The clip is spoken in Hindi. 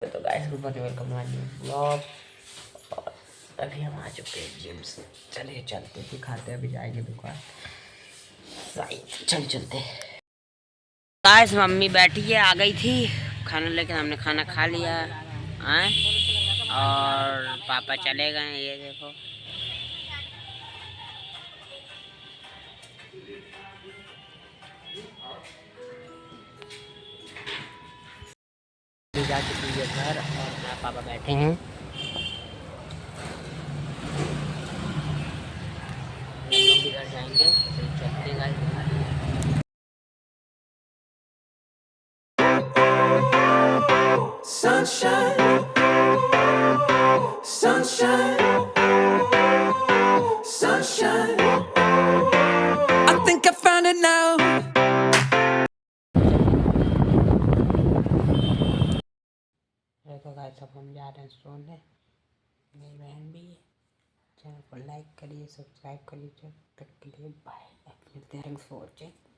तो guys good morning, welcome my new blog. और अभी हम आ चुके हैं जिम से। चलिए चलते दिखाते, अभी जाएंगे दुकान। चल चलते। गाइस मम्मी बैठी है, आ गई थी खाना लेके, हमने खाना खा लिया हैं और पापा चले गए। ये देखो जा चुकी है घर और मैं पापा बैठे हैं। हम लोग भी घर जाएंगे, तो चलते guys. Sunshine, sunshine, sunshine. I think I found it now. तो गाइस अब हम जा रहे हैं सोने। मेरी बहन भी है। चैनल को लाइक करिए, सब्सक्राइब करिए। जब तक के लिए बाय। मिलते हैं। Thanks for watching.